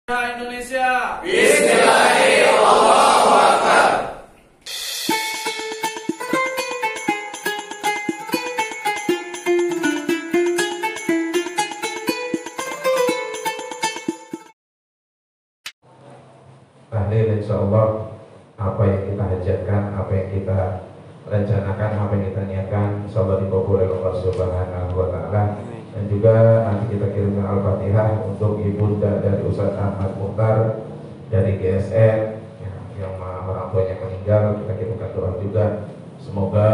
Indonesia. Bismillahirrahmanirrahim. Allahu Akbar. Tahlil insyaallah apa yang kita hajatkan, apa yang kita rencanakan, apa yang kita niatkan insyaallah dikabul oleh Allah Subhanahu wa taala. Dan juga nanti kita kirimkan Al-Fatihah untuk ibunda dari Ustaz Ahmad Mukhtar dari GSN yang orang tuanya meninggal. Kita kirimkan doa juga semoga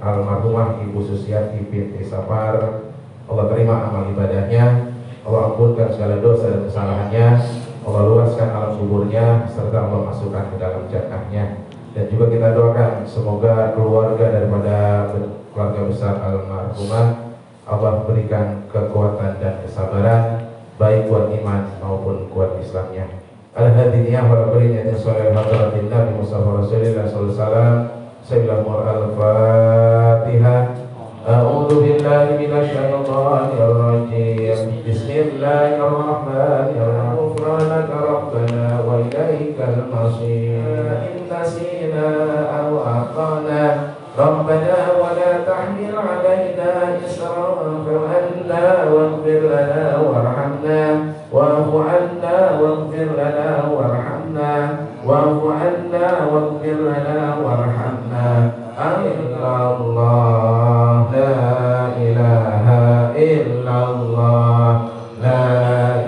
almarhumah Ibu Susiati binti Safar Allah terima amal ibadahnya, Allah ampunkan segala dosa dan kesalahannya, Allah luaskan alam kuburnya, serta Allah masukkan ke dalam jannahnya. Dan juga kita doakan semoga keluarga daripada keluarga besar almarhumah Allah berikan kekuatan dan kesabaran baik kuat iman maupun kuat Islamnya. Al-hadiniyah wal bariniyah sallallahu alaihi Nabi Mustafa Rasulullah sallallahu alaihi wasallam. Sebelum al-Fatihah. A'udzu billahi minasy syaithanir rajim. Bismillahirrahmanirrahim. Ghufranaka rabbana wa ilaikal masir. Intasina aw aqana ربنا ولا تحمل علينا إسرا فعنا واغفر لنا وارحمنا واعف عنا واغفر لنا وارحمنا واعف عنا واغفر لنا وارحمنا إلا الله لا إله إلا الله لا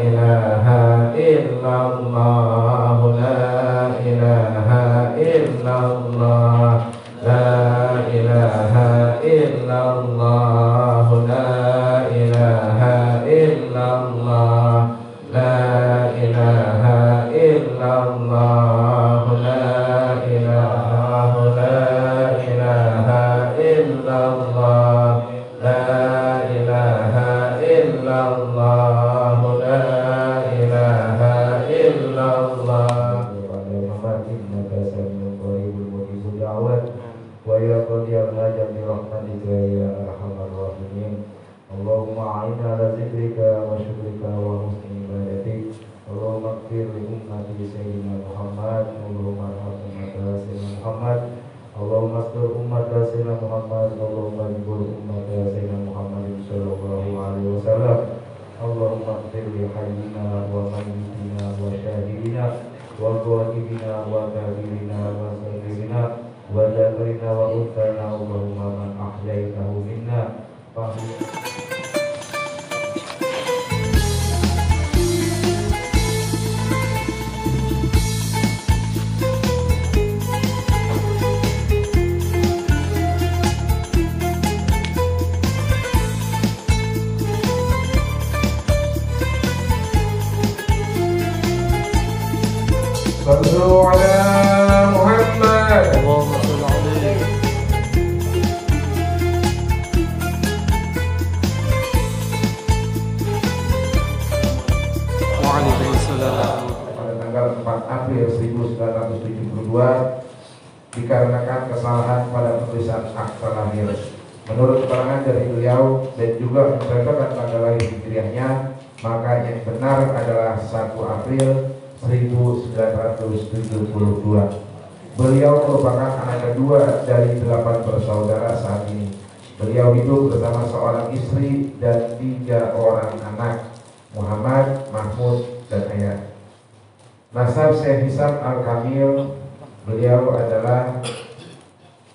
إله إلا الله لا إله إلا الله La ilaha illallah, la ilaha illallah, la ilaha illallah, la ilaha, la ilaha illallah, la ilaha illallah, la ilaha illallah. Wa ya qadiyal hajat bi rahmatika ya arhamar rahimin. Allahumma a'inna ala zikrika wa syukrika wa husni ibadatik. Allahumma ighfir li ummati sayyidina Muhammad. Allahumma arham ummata sayyidina Muhammad. Allahumma astur ummata sayyidina Muhammad. Allahumma jibur ummata sayyidina Muhammad sallallahu alaihi wasallam. Allahumma ighfir li hayyina wa mayyitina wa syahidina wa ghaibina wa kabirina wa saghirina wa zakarina wa untana Allahumma man ahyaitahu minna Sallu ala Muhammad. Allahumma salli alaihi. Wa alaihi salam. Pada tanggal 4 April 1972 dikarenakan kesalahan pada penulisan akta lahir. Menurut keterangan dari beliau dan juga menceritakan tanggal lahir hijriahnya, maka yang benar adalah 1 April 1972. Beliau merupakan anak kedua dari 8 bersaudara saat ini. Beliau hidup bersama seorang istri dan 3 orang anak, Muhammad, Mahmud, dan Ayat. Nasab Syekh Hisam Al-Kamil, beliau adalah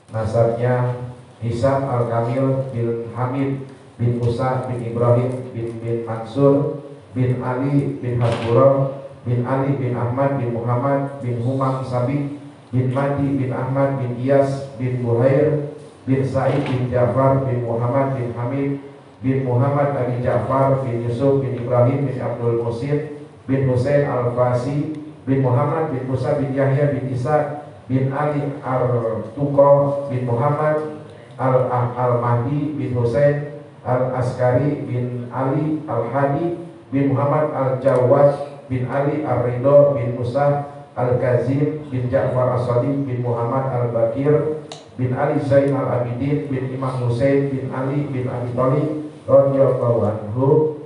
nasabnya Hisam Al-Kamil bin Hamid bin Musa bin Ibrahim bin Mansur bin Ali bin Hasburah bin Ali bin Ahmad bin Muhammad bin Humam Sabik bin Madi bin Ahmad bin Iyas bin Buhair bin Sa'id bin Ja'far bin Muhammad bin Hamid bin Muhammad Abi Ja'far bin Yusuf bin Ibrahim bin Abdul Musin bin Husain Al-Fasi bin Muhammad bin Musa bin Yahya bin Isa bin Ali Ar-Tuqa bin Muhammad Al-Mahdi bin Husain Al-Askari bin Ali Al-Hadi bin Muhammad Al-Jawad bin Ali Ar-Ridho bin Musa Al-Kazim bin Ja'far As-Sadiq bin Muhammad Al-Bakir bin Ali Zain Al-Abidin bin Imam Hussein bin Ali bin Abi Thalib radhiyallahu anhu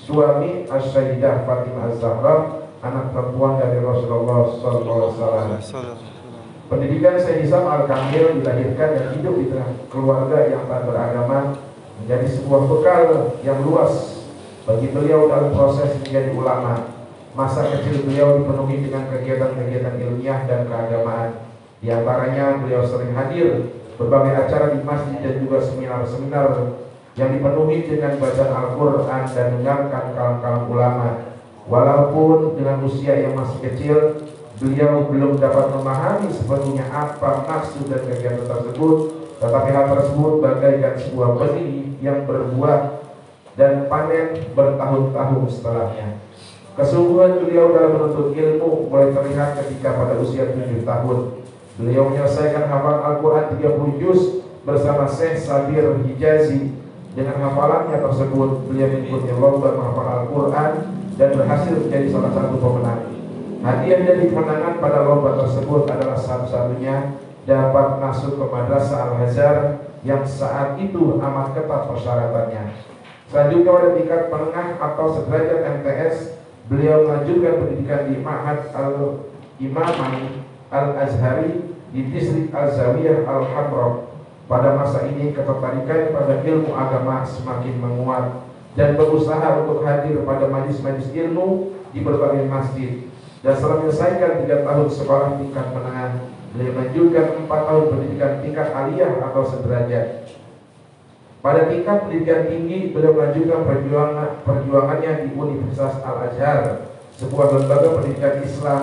suami As-Sayyidah Fatimah Az-Zahra, anak perempuan dari Rasulullah SAW. Pendidikan Syekh Hisam Al-Kamil dilahirkan dan hidup di tengah keluarga yang tak beragama menjadi sebuah bekal yang luas bagi beliau dalam proses menjadi ulama. Masa kecil beliau dipenuhi dengan kegiatan-kegiatan ilmiah dan keagamaan. Di antaranya beliau sering hadir berbagai acara di masjid dan juga seminar-seminar yang dipenuhi dengan bacaan Al-Quran dan mendengarkan kalam-kalam ulama. Walaupun dengan usia yang masih kecil, beliau belum dapat memahami sepenuhnya apa maksud dan kegiatan tersebut, tetapi hal tersebut bagaikan sebuah benih yang berbuah dan panen bertahun-tahun setelahnya. Kesungguhan beliau dalam menuntut ilmu mulai terlihat ketika pada usia 7 tahun. Beliau menyelesaikan hafalan Al-Quran 30 juz bersama Syekh Sabir Hijazi. Dengan hafalannya tersebut, beliau mengikuti lomba menghafal Al-Quran dan berhasil menjadi salah satu pemenang. Hadiah dari kemenangan pada lomba tersebut adalah satu-satunya dapat masuk ke Madrasah Al-Azhar yang saat itu amat ketat persyaratannya. Selanjutnya pada tingkat menengah atau sederajat MTS, beliau melanjutkan pendidikan di Ma'had Al-Imamah Al-Azhari di distrik Al-Zawiyah Al-Hamra. Pada masa ini ketertarikan pada ilmu agama semakin menguat dan berusaha untuk hadir pada majlis-majlis ilmu di berbagai masjid. Dan setelah menyelesaikan 3 tahun sekolah tingkat menengah, beliau melanjutkan 4 tahun pendidikan tingkat aliyah atau sederajat. Pada tingkat pendidikan tinggi, beliau melanjutkan perjuangannya di Universitas Al-Azhar, sebuah lembaga pendidikan Islam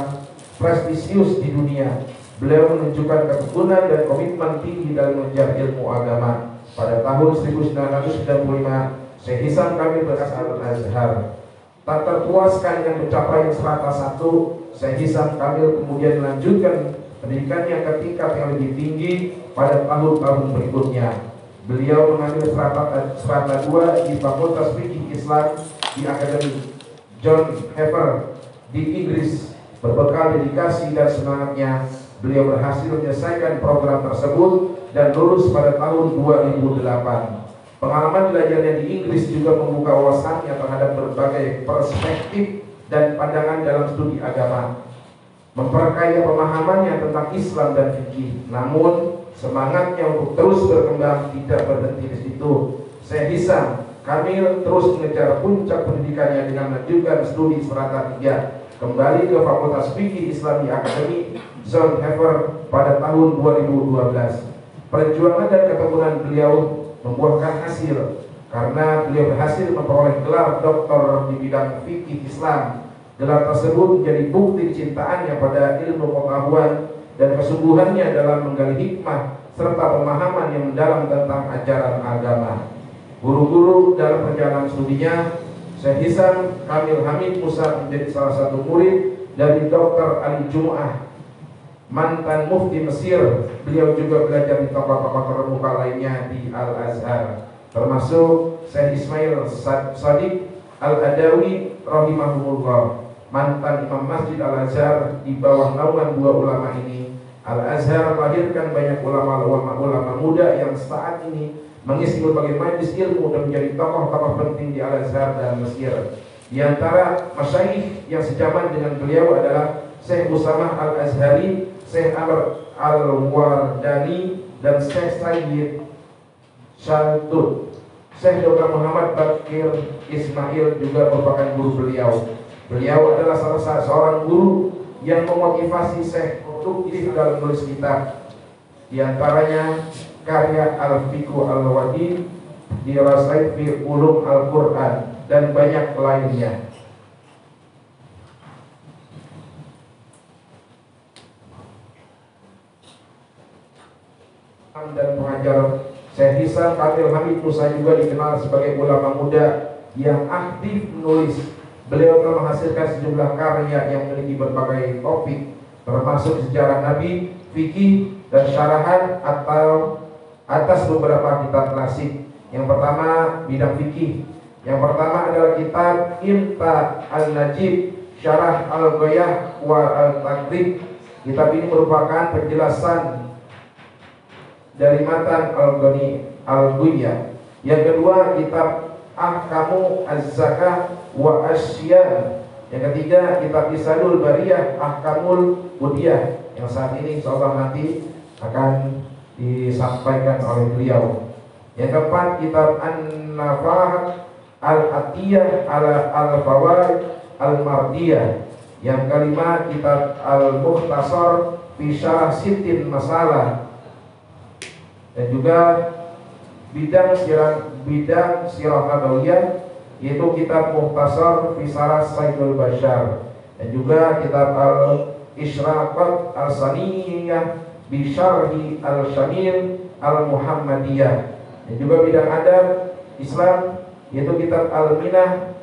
prestisius di dunia. Beliau menunjukkan ketekunan dan komitmen tinggi dalam mengejar ilmu agama. Pada tahun 1995, Syekh Hisam Kamil berasal Al-Azhar. Tak terpuaskan dengan pencapaian strata 1, Syekh Hisam Kamil kemudian melanjutkan pendidikannya ke tingkat yang lebih tinggi pada tahun-tahun berikutnya. Beliau mengambil strata 2 di Fakultas Fikih Islam di Akademi John Heffer di Inggris. Berbekal dedikasi dan semangatnya, beliau berhasil menyelesaikan program tersebut dan lulus pada tahun 2008. Pengalaman belajarnya di Inggris juga membuka wawasannya terhadap berbagai perspektif dan pandangan dalam studi agama, memperkaya pemahamannya tentang Islam dan fikih. Namun semangatnya untuk terus berkembang tidak berhenti di situ. Syekh Hisam Kamil terus mengejar puncak pendidikannya dengan melanjutkan studi strata 3, kembali ke Fakultas Fikih Islam di Akademi John Heffer pada tahun 2012. Perjuangan dan ketekunan beliau membuahkan hasil karena beliau berhasil memperoleh gelar doktor di bidang fikih Islam. Gelar tersebut menjadi bukti kecintaannya pada ilmu pengetahuan dan kesungguhannya dalam menggali hikmah serta pemahaman yang mendalam tentang ajaran agama. Guru-guru dalam perjalanan studinya, Syekh Hisam Kamil Hamid Musa menjadi salah satu murid dari Dr. Ali Jumu'ah, mantan mufti Mesir. Beliau juga belajar di tokoh-tokoh terkemuka lainnya di Al-Azhar, termasuk Syekh Ismail Sadiq Al-Adawi rahimahumullah, mantan imam Masjid Al-Azhar. Di bawah naungan 2 ulama ini, Al-Azhar melahirkan banyak ulama muda yang saat ini mengisi berbagai majlis ilmu dan menjadi tokoh-tokoh penting di Al-Azhar dan Mesir. Di antara masyayikh yang sejaman dengan beliau adalah Syekh Usamah Al-Azhari, Syekh Amr Al-Wardani, dan Syekh Sayyid Shaltut. Syekh Dr. Muhammad Bakir Ismail juga merupakan guru beliau. Beliau adalah salah seorang guru yang memotivasi Syekh untuk dalam menulis kitab. Di antaranya karya Al-Fiqhu Al-Wadi, Dirasait fi Ulum Al-Quran, dan banyak lainnya. Dan pengajar Syekh Hisam Kamil Hamid Musa juga dikenal sebagai ulama muda yang aktif menulis. Beliau telah menghasilkan sejumlah karya yang memiliki berbagai topik, termasuk sejarah Nabi, fikih, dan syarahan atau atas beberapa kitab klasik. Yang pertama bidang fikih. Yang pertama adalah kitab Imta Al-Najib Syarah Al-Ghayah wa Al-Taqrib. Kitab ini merupakan penjelasan dari matan Al-Ghani Al-Ghuyah. Yang kedua kitab Ahkamu Az-Zakah wa asyan. Yang ketiga kitab Lisanul Bariyah Ahkamul Budiyah yang saat ini insyaallah nanti akan disampaikan oleh beliau. Yang keempat kitab An-Nafahat Al-Atiyah Al-Fawaid Al-Mardiyah. Yang kelima kitab Al-Mukhtasar fi Syarah Sittin Masalah. Dan juga bidang sirah nabawiyah yaitu kitab Mukhtasar fi Syarah Saidul Bashar. Dan juga kitab Al-Isyraqat Al-Saniyah bi Syarhi Al-Syamil Al-Muhammadiyah. Dan juga bidang adab Islam yaitu kitab Al-Minah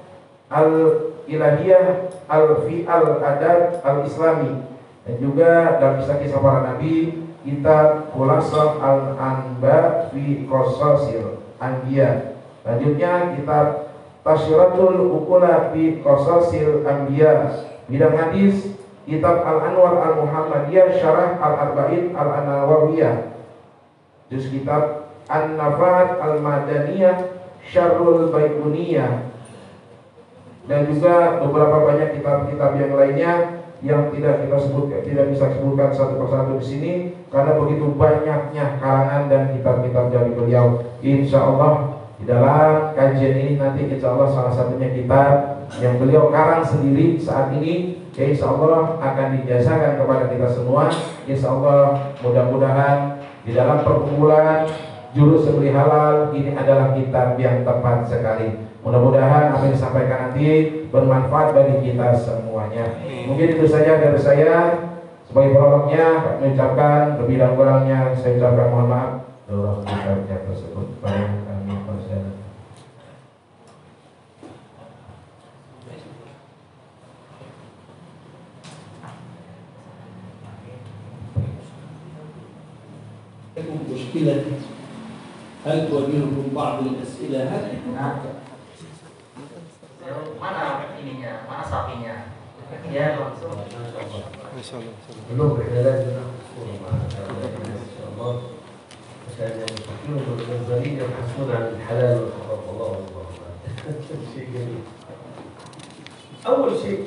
Al-Ilahiyah Al-Fi Al-Adab Al-Islami. Dan juga dalam kisah-kisah para nabi kitab Khulasah Al-Anba fi Qasasil Anbiya. Lanjutnya kitab Tasyiratul Uqula fi Qasasil Anbiya. Bidang hadis kitab Al-Anwar Al-Muhammadiyah Syarah Al-Arba'in Al-Nawawiyah. Juz kitab An-Nafaat Al-Madaniyah Syarhul Baiquniyah. Dan juga beberapa banyak kitab-kitab yang lainnya yang tidak kita sebutkan, tidak bisa sebutkan satu persatu di sini karena begitu banyaknya karangan dan kitab-kitab dari beliau. Insya Allah di dalam kajian ini nanti insya Allah salah satunya kitab yang beliau karang sendiri saat ini, ya insya Allah akan dijazakan kepada kita semua. Insya Allah mudah-mudahan di dalam perkumpulan Jurus Sembelih Halal ini adalah kitab yang tepat sekali. Mudah-mudahan apa yang disampaikan nanti bermanfaat bagi kita semuanya. Mungkin itu saja dari saya. Sebagai prolognya kami ucapkan, lebih dan kurangnya saya ucapkan mohon maaf. Doa kitabnya tersebut pada kami persilakan. مشكلة هل تواجهكم بعض الأسئلة هذه؟ Mana ininya, mana sapinya? Ya, langsung. belum berjalan إن شاء الله عشان يكونوا المنظرين يبحثون عن الحلال والحرام الله أكبر شيء جميل. أول شيء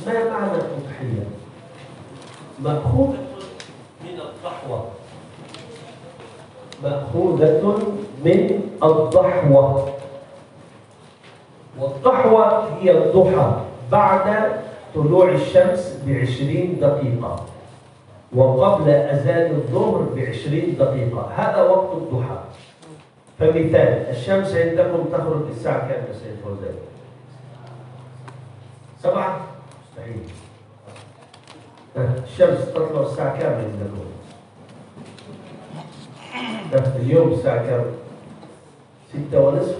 ما معنى الأضحية؟ مأخوذة من الضحوة، مأخوذة من الضحوة، والضحوة هي الضحى بعد طلوع الشمس ب20 دقيقة وقبل أذان الظهر ب20 دقيقة، هذا وقت الضحى. فمثال الشمس عندكم تخرج الساعة كام يا سيد فوزان؟ 7؟ مستحيل. الشمس تطلع الساعة كام عندكم؟ اليوم الساعة كام؟ 6:30.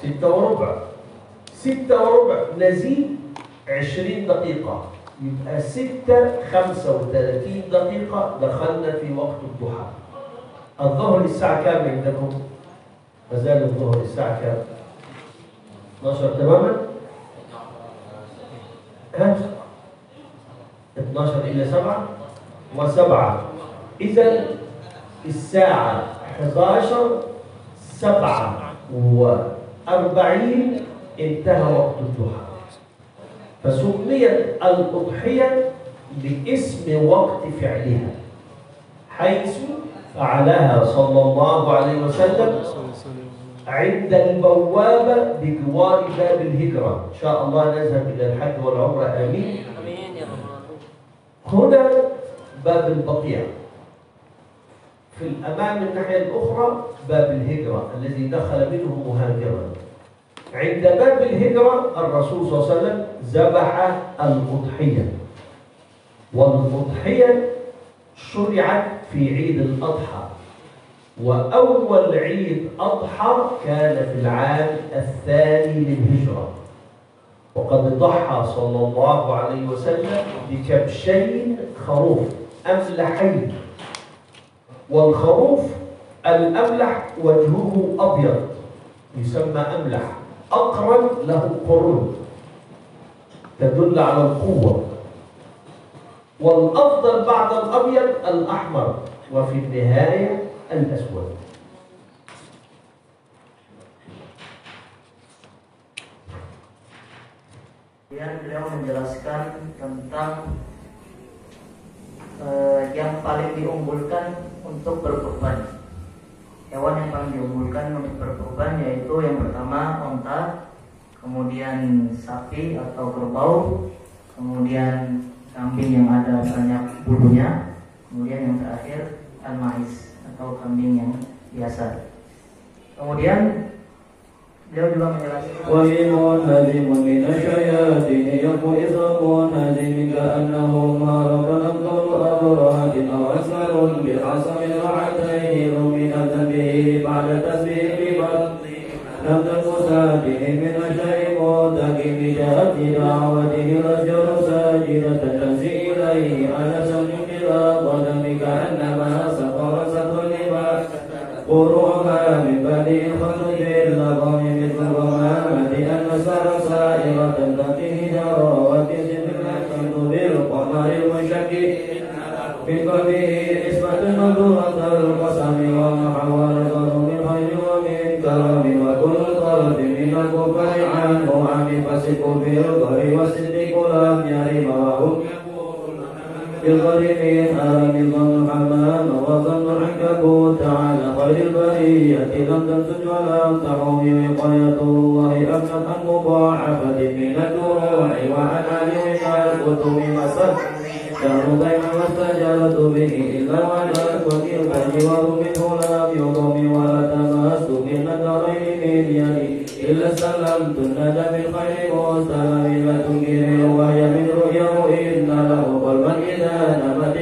6:15. 6:15 نزيد 20 دقيقة، يبقى 6:35 دقيقة دخلنا في وقت الضحى. الظهر الساعة كام عندكم؟ ما زال الظهر الساعة كام؟ 12 تماما؟ 12 إلى 7 و7. إذا الساعة 11:47 انتهى وقت الضحى. فسميت الأضحية باسم وقت فعلها حيث فعلها صلى الله عليه وسلم عند البوابة بجوار باب الهجرة. إن شاء الله نذهب إلى الحج والعمرة آمين. هنا باب البقيع، في الأمام الناحية الأخرى باب الهجرة الذي دخل منه مهاجرا. عند باب الهجرة الرسول صلى الله عليه وسلم ذبح الأضحية، والأضحية شرعت في عيد الأضحى، وأول عيد أضحى كان في العام الثاني للهجرة، وقد ضحى صلى الله عليه وسلم بكبشين خروف أملحين. والخروف الأملح وجهه أبيض يسمى أملح، أقرن له قرون تدل على القوة، والأفضل بعد الأبيض الأحمر، وفي النهاية الأسود. Kemudian beliau menjelaskan tentang yang paling diunggulkan untuk berkurban. Hewan yang paling diunggulkan untuk berkurban yaitu yang pertama onta, kemudian sapi atau kerbau, kemudian kambing yang ada banyak bulunya, kemudian yang terakhir al-ma'is atau kambing yang biasa. Kemudian beliau juga menjelaskan وَهِمٌ هَزِمٌ مِنَ الشَّيَاطِينِ يَنفُثُ مُنْهَزِمٍ كَأَنَّهُ مَارَقٌ أَبْطَلُ أَبْرَهَةٍ أَوْ أَسْفَرٌ بِحَسَبِ رَعَتَيْهِ رُمِّنَ به بعد تسبيح ببطن لم تنفس به من الشيء مرتكب جاءت بدعوته الرجل ساجدة تنزي إليه على سجود إلى قدم كأنما سقرست اللباس قروها من بدء الخروج اللظم مثل الغمامة أن سر سائرة تأتيه جراوة سنة بالقمر المشكك في قلبه نسبة مبرورة القسم ومحاولة من خير ومن كرم وكل طرد من الكفر عنه عن فسق في الظهر والصدق لم يرم وهم بالظهر من أرم ظن حمام وظن العنكبوت على خير البرية لم تنسج ولم تحوم وقاية الله أمنت عن مضاعفة من الدروع وعن علم الكتب مسد شهر ضيم واستجرت به إلا وجدت وكلفني ومنه لم يضم ولا تمست من الدارين من يدي إلا سلمت الندى بالخير مستلم لا تنكر وهي من رؤياه إن له قلبا إذا نمت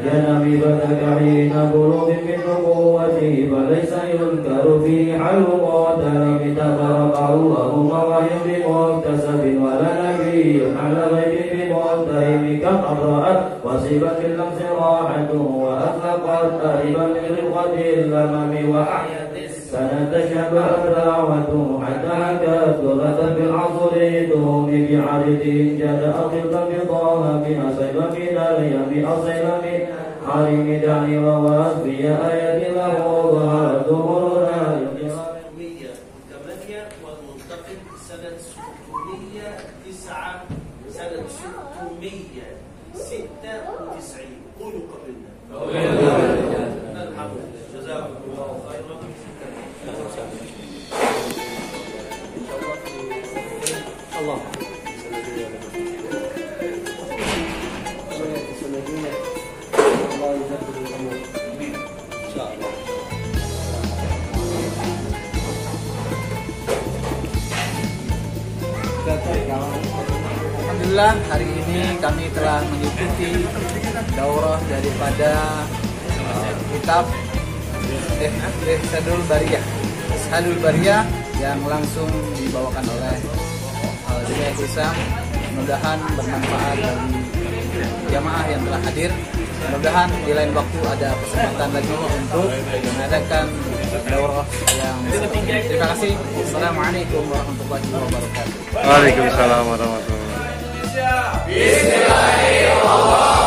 ينمي فتك حين بلوغ من نبوته فليس ينكر فيه حل معترف تبارك اللهم وهي بمكتسب ولا نبي على غير بمعترف كم أبرأت وصبت اللمس راحته وأطلقت قريبا من رفقة الأمم وأحيت سنة شباب دعوته حتى حكت ذرة بالعصر تهم بعرض جد أخذ بضاها بها صيب من اليم أصيب من حرم دعني وواسبي آية له ظهرت ظهورنا والمنتقد سنة 609 سنة 696 قولوا قبلنا الحمد لله جزاكم الله خيرا. الله الله يجبر الأمور إن شاء الله. Alhamdulillah, hari ini kami telah mengikuti daurah daripada kitab Ihsadul Bariyah yang langsung dibawakan oleh Al-Jamiah Hisam. Mudah-mudahan bermanfaat bagi jamaah yang telah hadir. Mudah-mudahan di lain waktu ada kesempatan lagi untuk mengadakan daurah yang seperti. Terima kasih. Assalamualaikum warahmatullahi wabarakatuh. Waalaikumsalam warahmatullahi wabarakatuh. Bismillahirrahmanirrahim.